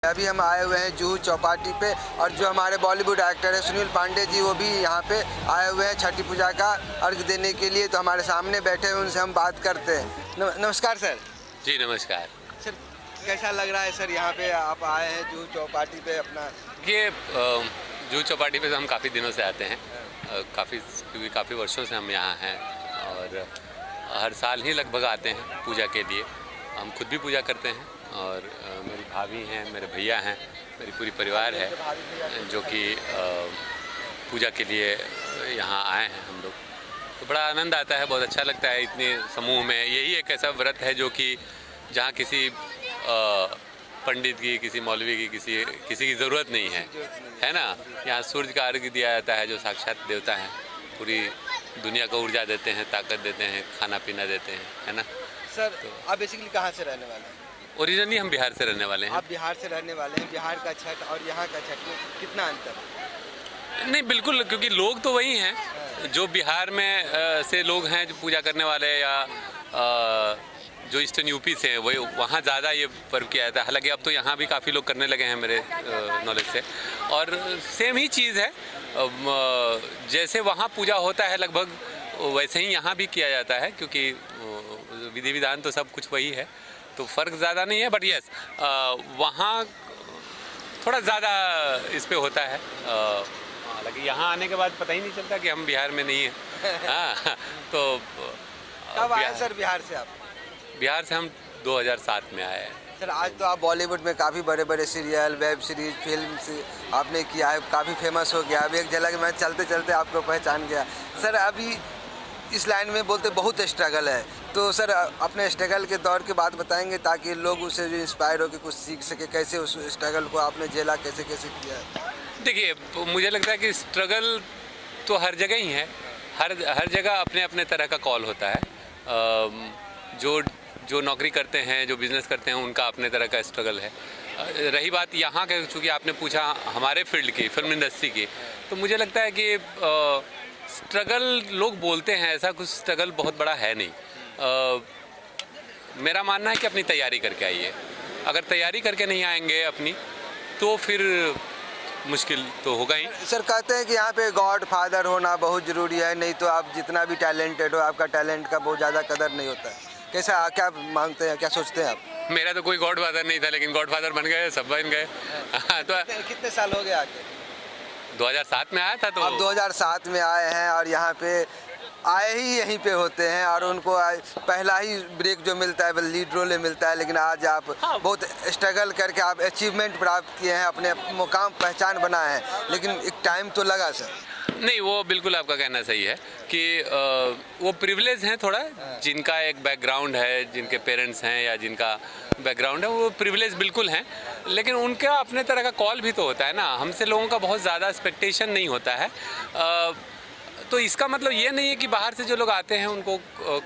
अभी हम आए हुए हैं जुहू चौपाटी पे और जो हमारे बॉलीवुड एक्टर है सुनील पांडे जी वो भी यहाँ पे आए हुए हैं छठी पूजा का अर्घ देने के लिए। तो हमारे सामने बैठे हुए उनसे हम बात करते हैं। नमस्कार सर। जी नमस्कार। सर कैसा लग रहा है सर यहाँ पे आप आए हैं जुहू चौपाटी पे अपना? ये जुहू चौपाटी पे हम काफ़ी दिनों से आते हैं, क्योंकि काफ़ी वर्षों से हम यहाँ हैं और हर साल ही लगभग आते हैं पूजा के लिए। हम खुद भी पूजा करते हैं और मेरी भाभी हैं, मेरे भैया हैं, मेरी पूरी परिवार है जो कि पूजा के लिए यहाँ आए हैं हम लोग। तो बड़ा आनंद आता है, बहुत अच्छा लगता है इतने समूह में। यही एक ऐसा व्रत है जो कि जहाँ किसी पंडित की, किसी मौलवी की, किसी की ज़रूरत नहीं है ना। यहाँ सूर्य का अर्घ्य दिया जाता है जो साक्षात देवता हैं, पूरी दुनिया को ऊर्जा देते हैं, ताकत देते हैं, खाना पीना देते हैं, है ना। सर तो आप बेसिकली कहाँ से रहने वाले हैं? ओरिजिनली हम बिहार से रहने वाले हैं। आप बिहार से रहने वाले हैं। बिहार का छठ और यहाँ का छठ में कितना अंतर है? नहीं बिल्कुल, क्योंकि लोग तो वही हैं जो बिहार में से लोग हैं जो पूजा करने वाले, या जो ईस्टर्न यूपी से हैं वही वहाँ ज़्यादा ये पर्व किया जाता है। हालांकि अब तो यहाँ भी काफ़ी लोग करने लगे हैं मेरे नॉलेज से, और सेम ही चीज़ है। जैसे वहाँ पूजा होता है लगभग वैसे ही यहाँ भी किया जाता है, क्योंकि विधि विधान तो सब कुछ वही है, तो फ़र्क ज़्यादा नहीं है। बट यस, वहाँ थोड़ा ज़्यादा इस पे होता है। हालांकि यहाँ आने के बाद पता ही नहीं चलता कि हम बिहार में नहीं हैं। हाँ, तो कब आए सर बिहार से आप? बिहार से हम 2007 में आए हैं। सर आज तो आप बॉलीवुड में काफ़ी बड़े बड़े सीरियल, वेब सीरीज, फिल्म आपने किया है, काफ़ी फेमस हो गया। अब एक झलक मैं चलते चलते आपको पहचान गया। सर अभी इस लाइन में बोलते बहुत स्ट्रगल है, तो सर अपने स्ट्रगल के दौर की बात बताएंगे ताकि लोग उससे जो इंस्पायर होकर कुछ सीख सके, कैसे उस स्ट्रगल को आपने झेला, कैसे कैसे किया? देखिए, मुझे लगता है कि स्ट्रगल तो हर जगह ही है। हर जगह अपने अपने तरह का कॉल होता है। जो नौकरी करते हैं, जो बिज़नेस करते हैं, उनका अपने तरह का स्ट्रगल है। रही बात यहाँ के, चूँकि आपने पूछा हमारे फील्ड की, फिल्म इंडस्ट्री की, तो मुझे लगता है कि स्ट्रगल लोग बोलते हैं, ऐसा कुछ स्ट्रगल बहुत बड़ा है नहीं। मेरा मानना है कि अपनी तैयारी करके आइए। अगर तैयारी करके नहीं आएंगे अपनी, तो फिर मुश्किल तो होगा ही। सर कहते हैं कि यहाँ पे गॉड फादर होना बहुत ज़रूरी है, नहीं तो आप जितना भी टैलेंटेड हो, आपका टैलेंट का बहुत ज़्यादा कदर नहीं होता है। कैसा, क्या मानते हैं, क्या सोचते हैं आप? मेरा तो कोई गॉड फादर नहीं था, लेकिन गॉड फादर बन गए, सब बन गए। तो कितने साल हो गए आके? 2007 में आया था। तो अब 2007 में आए हैं और यहाँ पे आए ही यहीं पे होते हैं, और उनको पहला ही ब्रेक जो मिलता है लीड रोल मिलता है। लेकिन आज आप बहुत स्ट्रगल करके आप अचीवमेंट प्राप्त किए हैं, अपने मुकाम पहचान बनाए हैं, लेकिन एक टाइम तो लगा सर। नहीं, वो बिल्कुल आपका कहना सही है कि वो प्रिविलेज हैं थोड़ा, जिनका एक बैकग्राउंड है, जिनके पेरेंट्स हैं या जिनका बैकग्राउंड है, वो प्रिविलेज बिल्कुल हैं। लेकिन उनका अपने तरह का कॉल भी तो होता है ना। हमसे लोगों का बहुत ज़्यादा एक्सपेक्टेशन नहीं होता है। तो इसका मतलब ये नहीं है कि बाहर से जो लोग आते हैं उनको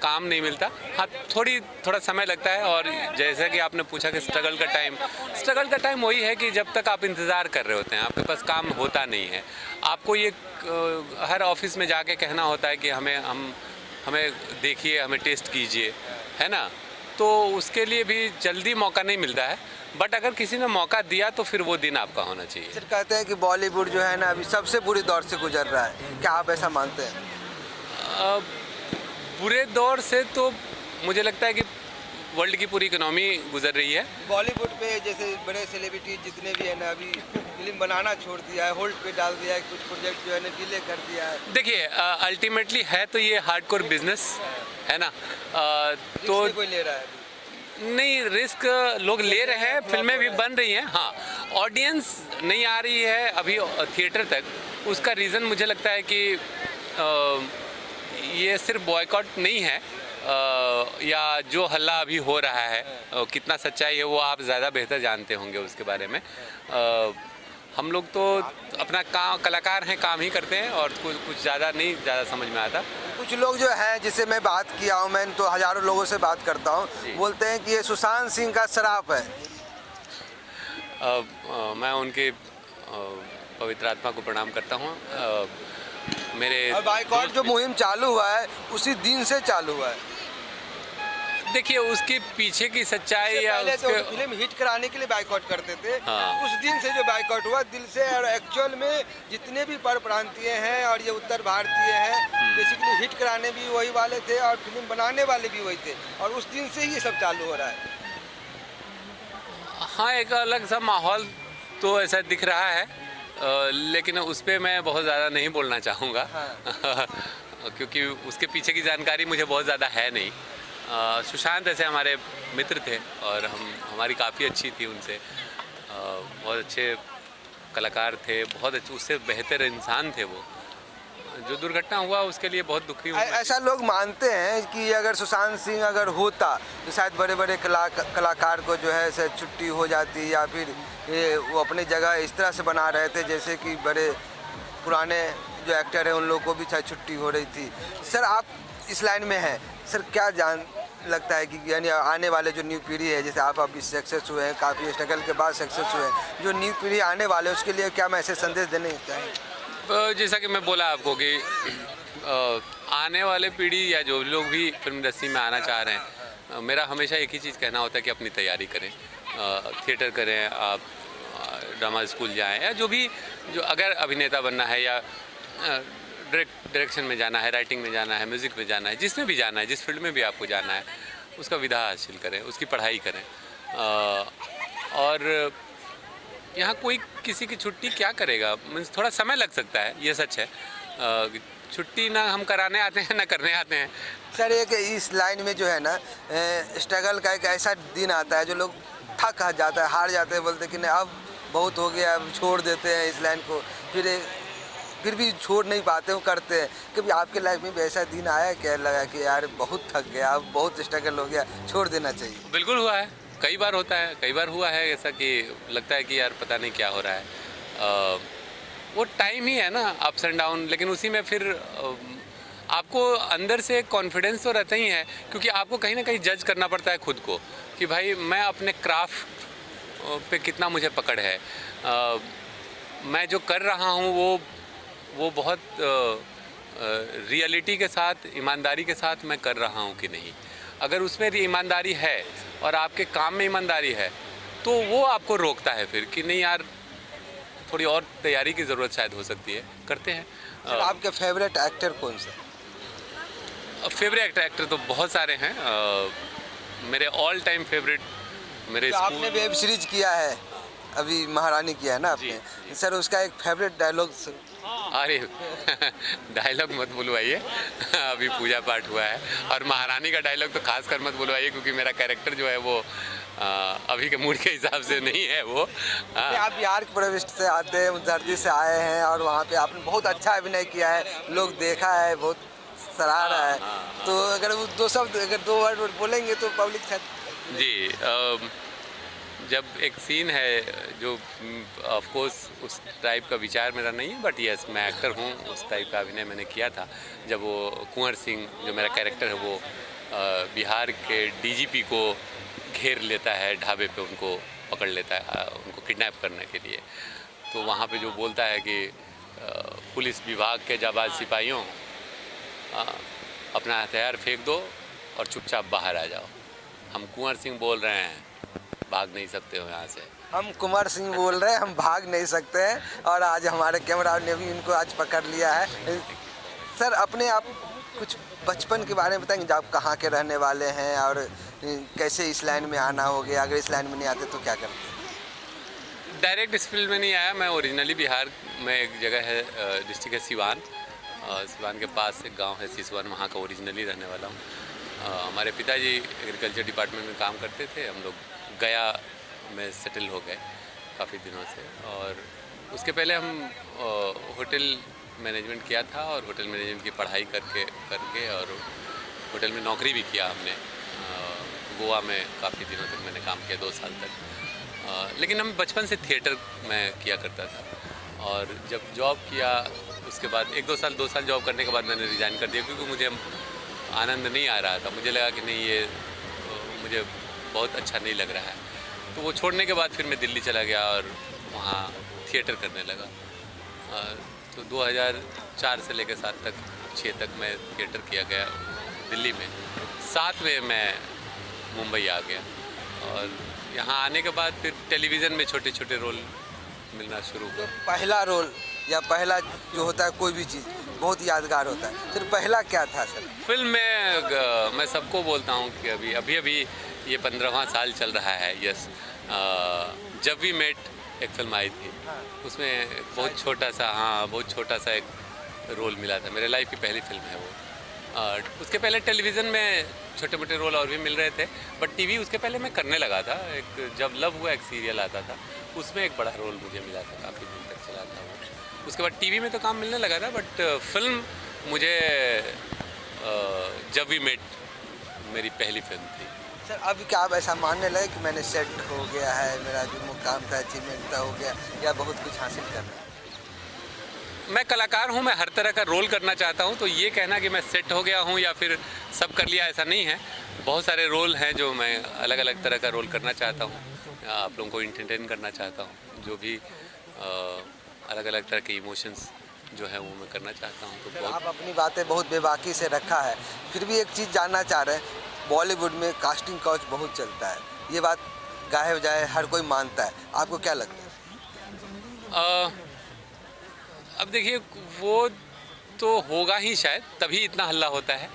काम नहीं मिलता। हाँ, थोड़ा समय लगता है। और जैसा कि आपने पूछा कि स्ट्रगल का टाइम वही है कि जब तक आप इंतज़ार कर रहे होते हैं, आपके पास काम होता नहीं है। आपको ये हर ऑफिस में जाके कहना होता है कि हमें देखिए, हमें टेस्ट कीजिए, है ना। तो उसके लिए भी जल्दी मौका नहीं मिलता है। बट अगर किसी ने मौका दिया तो फिर वो दिन आपका होना चाहिए। सर कहते हैं कि बॉलीवुड जो है ना अभी सबसे बुरे दौर से गुजर रहा है, क्या आप ऐसा मानते हैं? बुरे दौर से तो मुझे लगता है कि वर्ल्ड की पूरी इकोनॉमी गुजर रही है। बॉलीवुड पे जैसे बड़े सेलिब्रिटी जितने भी हैं ना, अभी फिल्म बनाना छोड़ दिया है, होल्ड पे डाल दिया है, कुछ प्रोजेक्ट जो है ना डिले कर दिया है। देखिए, अल्टीमेटली है तो ये हार्डकोर बिजनेस है ना। तो कोई ले रहा है नहीं, रिस्क लोग ले रहे हैं, फिल्में भी बन रही हैं। हाँ, ऑडियंस नहीं आ रही है अभी थिएटर तक। उसका रीज़न मुझे लगता है कि ये सिर्फ बॉयकॉट नहीं है, या जो हल्ला अभी हो रहा है कितना सच्चाई है वो आप ज़्यादा बेहतर जानते होंगे उसके बारे में। हम लोग तो अपना काम, कलाकार हैं, काम ही करते हैं, और कुछ ज़्यादा समझ में आता। कुछ लोग जो हैं जिससे मैं बात किया हूँ, मैं तो हज़ारों लोगों से बात करता हूँ, बोलते हैं कि ये सुशांत सिंह का श्राप है। मैं उनके पवित्र आत्मा को प्रणाम करता हूँ। मेरे बाइकआउट जो मुहिम चालू हुआ है उसी दिन से चालू हुआ है। देखिए उसके पीछे की सच्चाई इससे या पहले तो उसके फिल्म हिट कराने के लिए बाइकआउट करते थे। हाँ। उस दिन से जो बाइकआउट हुआ दिल से, और एक्चुअल में जितने भी पर प्रांतीय हैं और ये उत्तर भारतीय हैं, बेसिकली हिट कराने भी वही वाले थे और फिल्म बनाने वाले भी वही थे, और उस दिन से ही ये सब चालू हो रहा है। हाँ, एक अलग सा माहौल तो ऐसा दिख रहा है, लेकिन उस पर मैं बहुत ज़्यादा नहीं बोलना चाहूँगा। हाँ। क्योंकि उसके पीछे की जानकारी मुझे बहुत ज़्यादा है नहीं। सुशांत ऐसे हमारे मित्र थे और हमारी काफ़ी अच्छी थी उनसे। बहुत अच्छे कलाकार थे, बहुत अच्छे, उससे बेहतर इंसान थे वो। जो दुर्घटना हुआ उसके लिए बहुत दुखी हूँ। ऐसा लोग मानते हैं कि अगर सुशांत सिंह अगर होता तो शायद बड़े बड़े कलाकार को जो है छुट्टी हो जाती, या फिर वो अपनी जगह इस तरह से बना रहे थे जैसे कि बड़े पुराने जो एक्टर हैं उन लोगों को भी शायद छुट्टी हो रही थी। सर आप इस लाइन में हैं, सर क्या लगता है कि यानी आने वाले जो न्यू पीढ़ी है, जैसे आप अभी सक्सेस हुए हैं, काफ़ी स्ट्रगल के बाद सक्सेस हुए हैं, जो न्यू पीढ़ी आने वाले उसके लिए क्या मैसेज संदेश देने चाहिए? जैसा कि मैं बोला आपको कि आने वाले पीढ़ी या जो लोग भी फिल्म इंडस्ट्री में आना चाह रहे हैं, मेरा हमेशा एक ही चीज़ कहना होता है कि अपनी तैयारी करें, थिएटर करें, आप ड्रामा स्कूल जाएं, या जो अगर अभिनेता बनना है या डायरेक्शन में जाना है, राइटिंग में जाना है, म्यूज़िक में जाना है, जिसमें भी जाना है, जिस फील्ड में भी आपको जाना है, उसका विधा हासिल करें, उसकी पढ़ाई करें। और यहाँ कोई किसी की छुट्टी क्या करेगा, मीन्स थोड़ा समय लग सकता है, ये सच है। छुट्टी ना हम कराने आते हैं ना करने आते हैं। सर एक इस लाइन में जो है ना स्ट्रगल का एक ऐसा दिन आता है जो लोग थक जाता है, हार जाते हैं, बोलते हैं कि नहीं अब बहुत हो गया, अब छोड़ देते हैं इस लाइन को, फिर भी छोड़ नहीं पाते, वो करते हैं। कभी आपके लाइफ में भी ऐसा दिन आया क्या लगा कि यार बहुत थक गया, अब बहुत स्ट्रगल हो गया, छोड़ देना चाहिए? बिल्कुल हुआ है, कई बार होता है, कई बार हुआ है ऐसा कि लगता है कि यार पता नहीं क्या हो रहा है। वो टाइम ही है ना, अप्स एंड डाउन, लेकिन उसी में फिर आपको अंदर से कॉन्फिडेंस तो रहता ही है, क्योंकि आपको कहीं ना कहीं जज करना पड़ता है खुद को कि भाई मैं अपने क्राफ्ट पे कितना मुझे पकड़ है, मैं जो कर रहा हूँ वो बहुत रियलिटी के साथ, ईमानदारी के साथ मैं कर रहा हूँ कि नहीं। अगर उसमें ईमानदारी है और आपके काम में ईमानदारी है तो वो आपको रोकता है फिर कि नहीं यार थोड़ी और तैयारी की ज़रूरत शायद हो सकती है, करते हैं। आपके फेवरेट एक्टर कौन सा? फेवरेट एक्टर तो बहुत सारे हैं। मेरे ऑल टाइम फेवरेट मेरे तो आपने वेब सीरीज किया है, अभी महारानी किया है ना आपने? जी। सर उसका एक फेवरेट डायलॉग। अरे डायलॉग मत बुलवाइए, अभी पूजा पाठ हुआ है, और महारानी का डायलॉग तो खास कर मत बुलवाइए क्योंकि मेरा कैरेक्टर जो है वो अभी के मूड के हिसाब से नहीं है वो। आप बिहार के प्रविष्ट से आते हैं, धरती से आए हैं, और वहाँ पे आपने बहुत अच्छा अभिनय किया है, लोग देखा है, बहुत सराह रहा है। तो अगर वो दो वर्ड बोलेंगे तो पब्लिक शायद। जी, जब एक सीन है जो ऑफ कोर्स उस टाइप का विचार मेरा नहीं है, बट यस मैं एक्टर हूँ, उस टाइप का अभिनय मैंने किया था। जब वो कुंवर सिंह जो मेरा कैरेक्टर है वो बिहार के डीजीपी को घेर लेता है, ढाबे पे उनको पकड़ लेता है उनको किडनैप करने के लिए, तो वहाँ पे जो बोलता है कि पुलिस विभाग के जाबाज सिपाहियों अपना हथियार फेंक दो और चुपचाप बाहर आ जाओ, हम कुंवर सिंह बोल रहे हैं, भाग नहीं सकते हो यहाँ से। हम कुंवर सिंह बोल रहे हैं, हम भाग नहीं सकते हैं, और आज हमारे कैमरा ने भी इनको आज पकड़ लिया है। सर अपने आप कुछ बचपन के बारे में बताएंगे, जब आप कहाँ के रहने वाले हैं और कैसे इस लाइन में आना हो गया, अगर इस लाइन में नहीं आते तो क्या करते? डायरेक्ट इस फील्ड में नहीं आया, मैं ओरिजिनली बिहार में एक जगह है डिस्ट्रिक्ट है सिवान, सिवान के पास एक गांव है सिसवन, वहाँ का ओरिजिनली रहने वाला हूँ। हमारे पिताजी एग्रीकल्चर डिपार्टमेंट में काम करते थे, हम लोग गया में सेटल हो गए काफ़ी दिनों से, और उसके पहले हम होटल मैनेजमेंट किया था और होटल मैनेजमेंट की पढ़ाई करके और होटल में नौकरी भी किया हमने। गोवा में काफ़ी दिनों तक मैंने काम किया, 2 साल तक। लेकिन हम बचपन से थिएटर में किया करता था, और जब जॉब किया उसके बाद 2 साल जॉब करने के बाद मैंने रिज़ाइन कर दिया, क्योंकि मुझे आनंद नहीं आ रहा था, मुझे लगा कि नहीं ये मुझे बहुत अच्छा नहीं लग रहा है। तो वो छोड़ने के बाद फिर मैं दिल्ली चला गया और वहाँ थिएटर करने लगा। तो 2004 से लेकर 6 तक मैं थिएटर किया गया दिल्ली में। 7 में मैं मुंबई आ गया और यहाँ आने के बाद फिर टेलीविज़न में छोटे छोटे रोल मिलना शुरू हुआ। पहला रोल या पहला जो होता है कोई भी चीज़ बहुत यादगार होता है, फिर पहला क्या था सर? फिल्म में मैं सबको बोलता हूँ कि अभी ये 15वां साल चल रहा है। यस, जब वी मेट एक फिल्म आई थी, उसमें बहुत छोटा सा एक रोल मिला था। मेरे लाइफ की पहली फिल्म है वो। उसके पहले टेलीविज़न में छोटे मोटे रोल और भी मिल रहे थे, बट टीवी उसके पहले मैं करने लगा था। एक जब लव हुआ एक सीरियल आता था, उसमें एक बड़ा रोल मुझे मिला था, काफ़ी दिन तक चला था वो। उसके बाद टीवी में तो काम मिलने लगा था, बट फिल्म मुझे जब वी मेट मेरी पहली फिल्म थी। सर अभी क्या आप ऐसा मानने लगे कि मैंने सेट हो गया है, मेरा जो मुकाम था अचीवमेंट था हो गया, या बहुत कुछ हासिल करना है? मैं कलाकार हूँ, मैं हर तरह का रोल करना चाहता हूँ, तो ये कहना कि मैं सेट हो गया हूँ या फिर सब कर लिया, ऐसा नहीं है। बहुत सारे रोल हैं जो मैं अलग अलग तरह का रोल करना चाहता हूँ, आप लोगों को इंटरटेन करना चाहता हूँ, जो भी अलग अलग तरह के इमोशंस जो है वो मैं करना चाहता हूँ। तो आप अपनी बातें बहुत बेबाकी से रखा है, फिर भी एक चीज़ जानना चाह रहे हैं, बॉलीवुड में कास्टिंग काउच बहुत चलता है, ये बात गाहे बजाय हर कोई मानता है, आपको क्या लगता है? अब देखिए, वो तो होगा ही शायद, तभी इतना हल्ला होता है।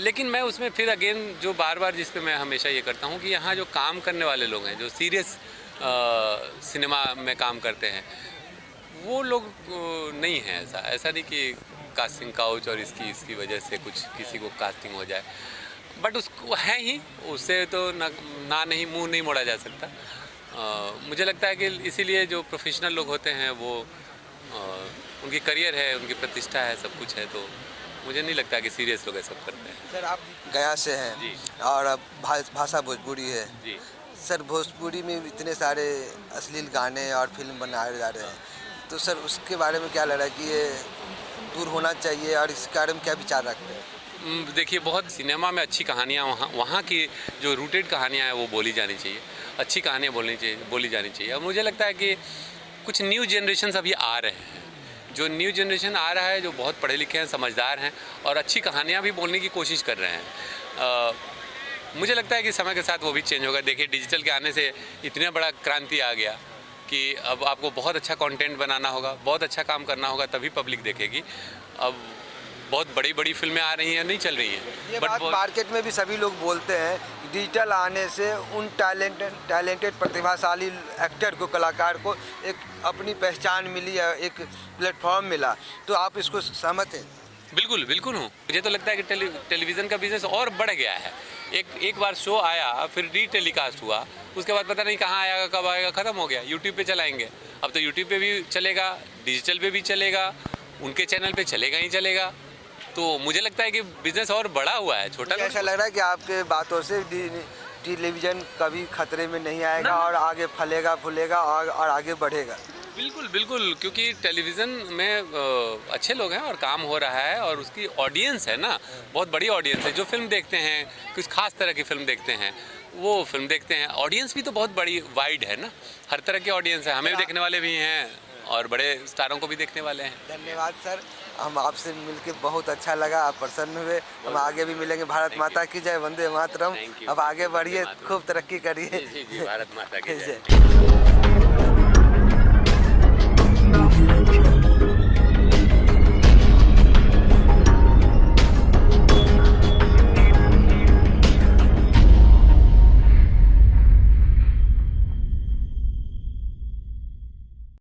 लेकिन मैं उसमें फिर अगेन जो बार बार जिस पे मैं हमेशा ये करता हूँ कि यहाँ जो काम करने वाले लोग हैं, जो सीरियस सिनेमा में काम करते हैं, वो लोग नहीं हैं। ऐसा नहीं कि कास्टिंग काउच और इसकी वजह से कुछ किसी को कास्टिंग हो जाए, बट उसको है ही, उससे तो ना नहीं मुंह नहीं मोड़ा जा सकता। मुझे लगता है कि इसीलिए जो प्रोफेशनल लोग होते हैं वो उनकी करियर है, उनकी प्रतिष्ठा है, सब कुछ है, तो मुझे नहीं लगता कि सीरियस लोग ऐसा करते हैं। सर आप गया से हैं जी। और अब भाषा भोजपुरी है जी। सर, भोजपुरी में इतने सारे अश्लील गाने और फिल्म बनाए जा रहे हैं, तो सर उसके बारे में क्या लग रहा है कि ये दूर होना चाहिए और इस बारे में क्या विचार रखते हैं? देखिए, बहुत सिनेमा में अच्छी कहानियाँ वहाँ की जो रूटेड कहानियाँ हैं वो बोली जानी चाहिए, अच्छी कहानियाँ बोली जानी चाहिए। और मुझे लगता है कि कुछ न्यू जनरेशन अभी आ रहे हैं, जो न्यू जनरेशन आ रहा है, जो बहुत पढ़े लिखे हैं, समझदार हैं और अच्छी कहानियाँ भी बोलने की कोशिश कर रहे हैं। मुझे लगता है कि समय के साथ वो भी चेंज होगा। देखिए, डिजिटल के आने से इतना बड़ा क्रांति आ गया कि अब आपको बहुत अच्छा कंटेंट बनाना होगा, बहुत अच्छा काम करना होगा, तभी पब्लिक देखेगी। अब बहुत बड़ी बड़ी फिल्में आ रही हैं, नहीं चल रही हैं, ये बात मार्केट में भी सभी लोग बोलते हैं, डिजिटल आने से उन टैलेंटेड प्रतिभाशाली एक्टर को, कलाकार को एक अपनी पहचान मिली है, एक प्लेटफॉर्म मिला, तो आप इसको सहमत हैं? बिल्कुल हूँ। मुझे तो लगता है कि टेलीविज़न का बिजनेस और बढ़ गया है। एक बार शो आया, फिर टेलीकास्ट हुआ, उसके बाद पता नहीं कहाँ आएगा, कब आएगा, ख़त्म हो गया। यूट्यूब पे चलाएंगे, अब तो यूट्यूब पे भी चलेगा, डिजिटल पे भी चलेगा, उनके चैनल पे चलेगा ही चलेगा। तो मुझे लगता है कि बिजनेस और बड़ा हुआ है, छोटा नहीं। ऐसा लग रहा है कि आपके बातों से टेलीविज़न कभी खतरे में नहीं आएगा और आगे फलेगा फूलेगा और आगे बढ़ेगा। बिल्कुल, क्योंकि टेलीविज़न में अच्छे लोग हैं और काम हो रहा है, और उसकी ऑडियंस है ना, बहुत बड़ी ऑडियंस है। जो फिल्म देखते हैं, कुछ खास तरह की फिल्म देखते हैं, वो फिल्म देखते हैं। ऑडियंस भी तो बहुत बड़ी वाइड है ना, हर तरह की ऑडियंस है, हमें भी देखने वाले भी हैं और बड़े स्टारों को भी देखने वाले हैं। धन्यवाद सर, हम आपसे मिलकर बहुत अच्छा लगा, आप प्रसन्न हुए। हम आगे भी मिलेंगे। भारत माता की जय, वंदे मातरम। अब आगे बढ़िए, खूब तरक्की करिए। जी, भारत माता की जय।